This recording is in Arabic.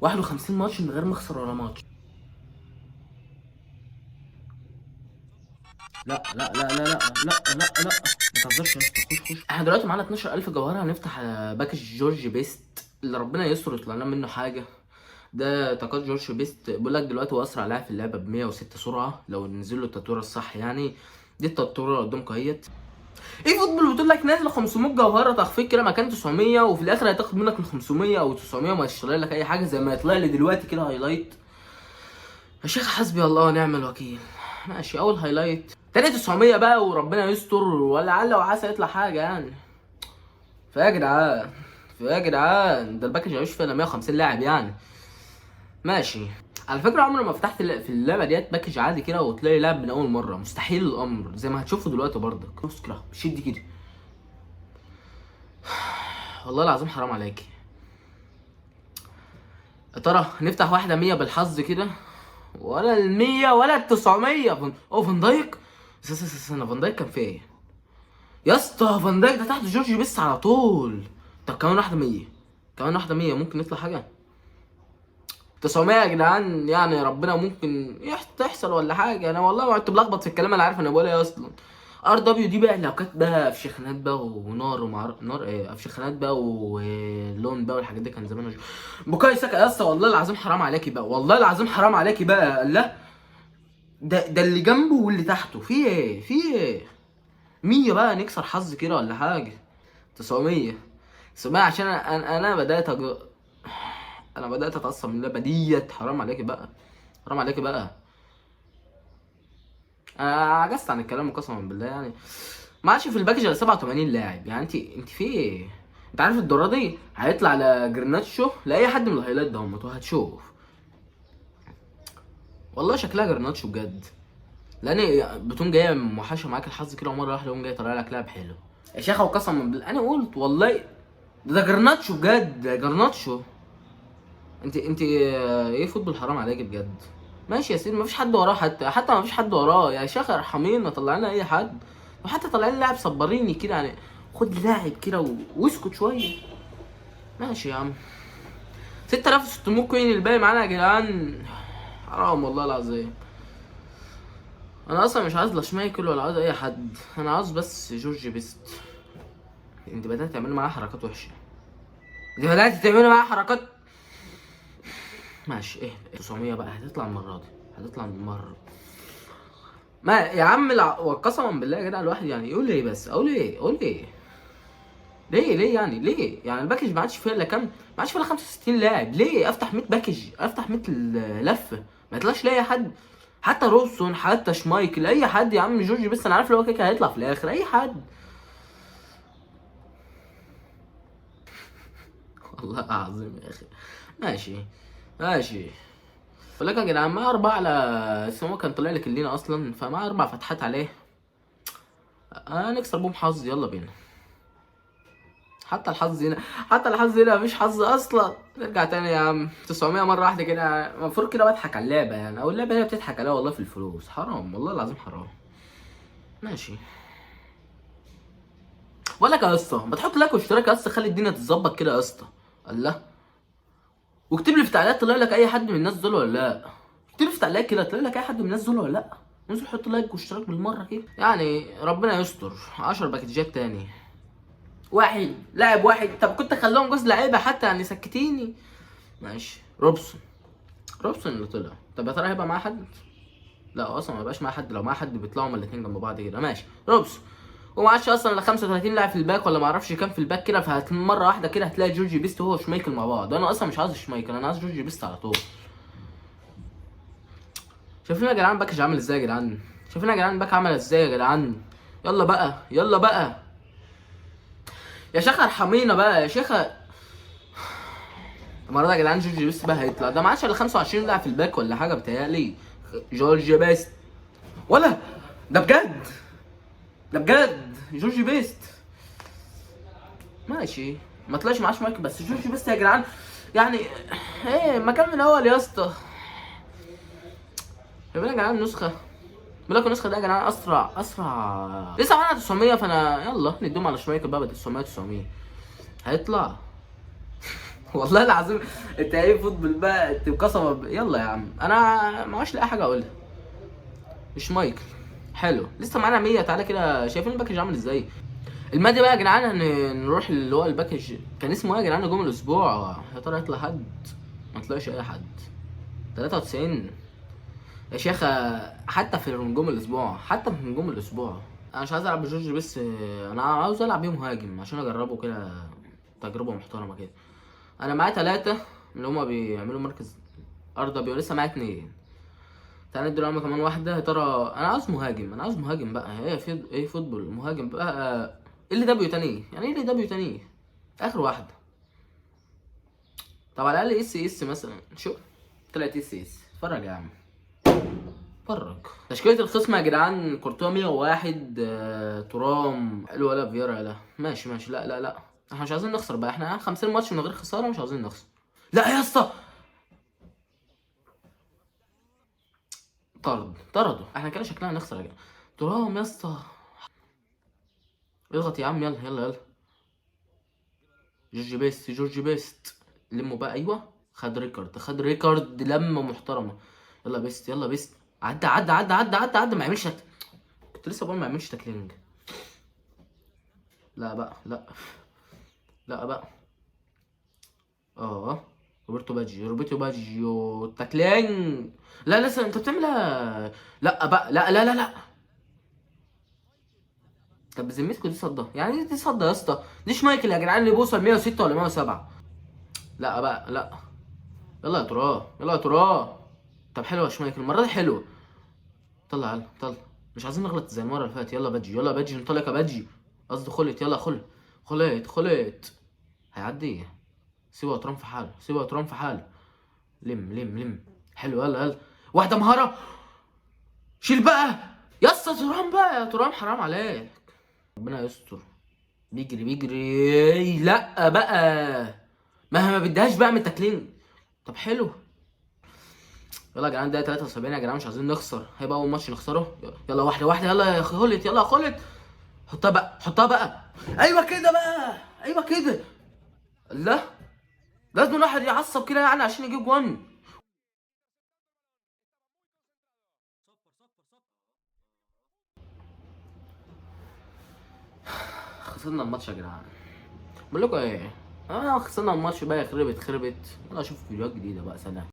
51 ماتش من غير ما اخسر ولا ماتش. لا لا لا لا لا لا لا لا، ما تهزرش يا اسطى. خش. احنا دلوقتي معانا 12000 جوهره، هنفتح باكج جورج بيست اللي ربنا يستر يطلع لنا منه حاجه. ده طاقات جورج بيست بيقول لك دلوقتي هو اسرع لاعب في اللعبه ب 106 سرعه لو نزل له التطويره الصح يعني. دي التطويره قدامكم اهيت. ايه فوتبول بتقول لك نازله 500 جوهره تخفيض كده مكان 900، وفي الاخر هتاخد منك ال 500 او 900 وما تشتري لك اي حاجه زي ما يطلع لي دلوقتي كده هايلايت. يا شيخ حسبي الله ونعم الوكيل. ماشي، اول هايلايت تاني 900 بقى وربنا يستر، ولا عل وعسى يطلع حاجه يعني. فيا جدعان، فيا جدعان، ده الباكج ملوش فيه الا 150 لاعب يعني. ماشي. على فكره عمري ما فتحت في اللعبه ديت باكج عادي كده وتلاقي لاعب من اول مره، مستحيل الامر زي ما هتشوفوا دلوقتي برضك. بص كده شد كده. والله العظيم حرام عليكي. يا ترى نفتح واحده 100 بالحظ كده، ولا ال 100 ولا ال 900. فان دايك. استنى، فان دايك كان فين؟ يا اسطى فان دايك ده تحت جورج بس على طول. طب كمان واحده 100، كمان واحده 100 ممكن يطلع حاجه. 900 يا جدعان يعني ربنا ممكن تحصل ولا حاجه. انا والله ما كنت بلخبط في الكلام، انا عارف انا بقول ايه اصلا. ار دبليو دي بقى لو كانت بقى في شيخانات بقى ونار نار ايه، في شيخانات بقى ولون بقى والحاجات دي كان زمان بوكاي ساكا يا اسطى. والله العظيم حرام عليكي بقى، والله العظيم حرام عليكي بقى. لا ده اللي جنبه واللي تحته في ايه، في ايه. 100 بقى نكسر حظ كده ولا حاجه. 900. 900 عشان انا انا بدات اتعصب من اللعبه ديت. حرام عليكي بقى، حرام عليكي بقى. انا عجزت عن الكلام قسما بالله يعني. ما عادش في الباكج الا 87 لاعب يعني. انت في ايه؟ انت عارف الدورة دي هيطلع على جرناتشو لاي حد من الهايلايت ده وهتشوف. والله شكلها جرناتشو بجد، لان بتقوم جايه موحشه معاك الحظ كده ومره واحده يقوم جاي طالع لك لاعب حلو. يا شيخه وقسما بالله انا قلت والله ده جرناتشو بجد، ده جرناتشو. انت ايه فوتبول حرام عليك بجد. ماشي يا سيدي، مفيش حد وراه، حتى مفيش حد وراه يا شيخ ارحمينا، طلع لنا اي حد. وحتى طلع لنا لاعب صبريني كده يعني. خد لاعب كده واسكت شويه. ماشي يا عم. 6600 كوين الباقي معانا يا جدعان. حرام والله العظيم. انا اصلا مش عايز لا شمايكل ولا عايز اي حد، انا عاوز بس جورج بيست. انت بدات تعمل معاه حركات وحشه، انت بدات تعمل معاه حركات. ماشي ايه 900 بقى هتطلع المره دي، هتطلع المره. ما يا عم وقسما بالله يا جدع الواحد يعني يقول ايه، بس اقول ايه، اقول ايه. ليه يعني، ليه يعني الباكج ما عادش فيها الا كام؟ ما عادش فيها الا 65 لاعب. ليه افتح 100 باكج، افتح 100 لفه ما يطلعش لي اي حد؟ حتى روسون، حتى شمايكل، اي حد يا عم. جورجي بس انا عارف لو هو كده هيطلع في الاخر اي حد. والله العظيم يا اخي. ماشي ماشي. بقول لك يا جدعان ما اربع على اسمه كان طلع لك اللينا اصلا، فمع 4 فتحات عليه هنكسر بهم حظ. يلا بينا. حتى الحظ هنا، حتى الحظ هنا مفيش حظ اصلا. نرجع تاني يا عم. 900 مره واحده كده المفروض كده بضحك على اللعبه يعني، او اللعبه هي بتضحك عليها والله في الفلوس. حرام والله العظيم حرام. ماشي. بقول لك يا اسطى ما تحط لايك واشتراك يا اسطى، خلي الدنيا تتظبط كده يا اسطى. الله. واكتب لي في التعليقات طلع لك اي حد من الناس دول ولا لا. اكتب لي في التعليقات كده طلع لك اي حد من الناس دول ولا لا. انزل حط لايك واشتراك بالمره كده يعني. ربنا يستر. 10 باكجات تاني. واحد لاعب واحد. طب كنت اخليهم جوز لعيبه حتى يعني سكتيني. ماشي. روبسون. روبسون اللي طلع. طب يا ترى هيبقى معاه حد؟ لا اصلا ما بقاش معاه حد. لو معاه حد بيطلعوا هما الاثنين جنب بعض كده. ماشي روبسون. ومعاش اصلا الا 35 لاعب في الباك ولا ما اعرفش كام في الباك كده. مره واحده كده هتلاقي جورجي بيست هو وشمايكل مع بعض. انا اصلا مش عايز شمايكل، انا عايز جورجي بيست على طول. شايفين يا جدعان باكج عامل ازاي يا جدعان؟ شايفين يا جدعان باك عامل ازاي يا جدعان؟ يلا بقى يلا بقى يا شيخه ارحمينا بقى يا شيخه. المره دي يا جدعان جورجي بيست بقى هيطلع. ده ما عادش الا 25 لاعب في الباك ولا حاجه بتهيألي. جورجي بيست. ولا ده بجد، ده بجد جورجي بيست. ماشي. ما طلعش معاه شمايكل بس جورجي بيست يا جدعان يعني. ايه مكان من الاول يا اسطى. يا جدعان نسخه. بقول لك النسخه دي يا جدعان اسرع لسه معانا 900. فانا يلا ندوم على شمايكل بقى. 900 900 هيطلع. والله العظيم. انت ايه فوتبول بقى؟ انت قسما يلا يا عم، انا ما عادش لاقي حاجه اقولها. مش مايكل. حلو، لسه معانا 100. تعالى كده، شايفين الباكج عامل ازاي؟ المادي بقى يا جدعان، نروح اللي هو الباكج. كان اسمه ايه يا جدعان نجوم الاسبوع؟ يا ترى يطلع حد؟ ما طلعش اي حد. 93 يا شيخة. حتى في نجوم الاسبوع، حتى في نجوم الاسبوع انا مش عايز العب بجورج بس. انا عاوز العب بيه مهاجم عشان اجربه كده، تجربه محترمه كده. انا معايا 3 اللي هما بيعملوا مركز ارض ابيض، ولسه معايا 2. تعالى ندي لهم كمان واحده. يا ترى انا عاوز مهاجم، انا عاوز مهاجم بقى. ايه في ايه فوتبول مهاجم بقى؟ ايه اللي دبليو تاني؟ يعني ايه اللي دبليو تاني؟ اخر واحده. طب على الاقل اس اس مثلا. شوف، طلعت اس اس. اتفرج يا عم، اتفرج. تشكيلة الخصم يا جدعان: كورتوا 101، ترام حلو ولا فييرا؟ لا ماشي ماشي. لا لا لا، احنا مش عايزين نخسر بقى. احنا 50 ماتش من غير خسارة، مش عاوزين نخسر. لا يا اسطى، طردوا. احنا كده شكلنا هنخسر يا جدعان. ترام يا اسطى. اضغط يا عم، يلا يلا يلا. جورجي بيست، جورجي بيست. لموا بقى. ايوه، خد ريكارد لمه محترمه. يلا بيست، يلا بيست. عدى ما يعملش كنت لسه بقول ما يعملش تاكلينج. لا بقى، لا. لا بقى. اه، روبرتو باجيو تاكلينج. لا لسه انت بتعملها. لا بقى، لا لا لا لا. طب بذمتكم دي صدى؟ يعني دي صدى يا اسطى؟ دي شمايكل يا جدعان اللي بيوصل 106 ولا 107. لا بقى، لا. يلا يا تراه، يلا يا تراه. طب حلوه يا شمايكل، المره دي حلوه. طلع يلا طلع. مش عايزين نغلط زي المره اللي فاتت. يلا باجي، يلا باجي، انطلق يا باجي. قصدي خلت. يلا خلت. هيعدي. سيبه يا ترام في حاله، سيبه يا ترام في حاله. لم. حلو، يلا يلا. واحده مهاره. شيل بقى. يا اسطى ترام بقى، يا ترام حرام عليك. ربنا يستر. بيجري. لا بقى. ما بديهاش بقى من التاكلين. طب حلو. يلا يا جدعان، ده 73 يا جدعان، مش عايزين نخسر. هيبقى اول ماتش نخسره. يلا واحده واحده. يلا يا خلت، يلا يا خلت. حطها بقى، حطها بقى. ايوه كده بقى، ايوه كده. لا، لازم الواحد يعصب كده يعني عشان يجيب جون. خسرنا الماتش يا جدعان. بقول لكم ايه، خسرنا الماتش بقى. خربت. يلا اشوف فيديوهات جديده بقى. سلام.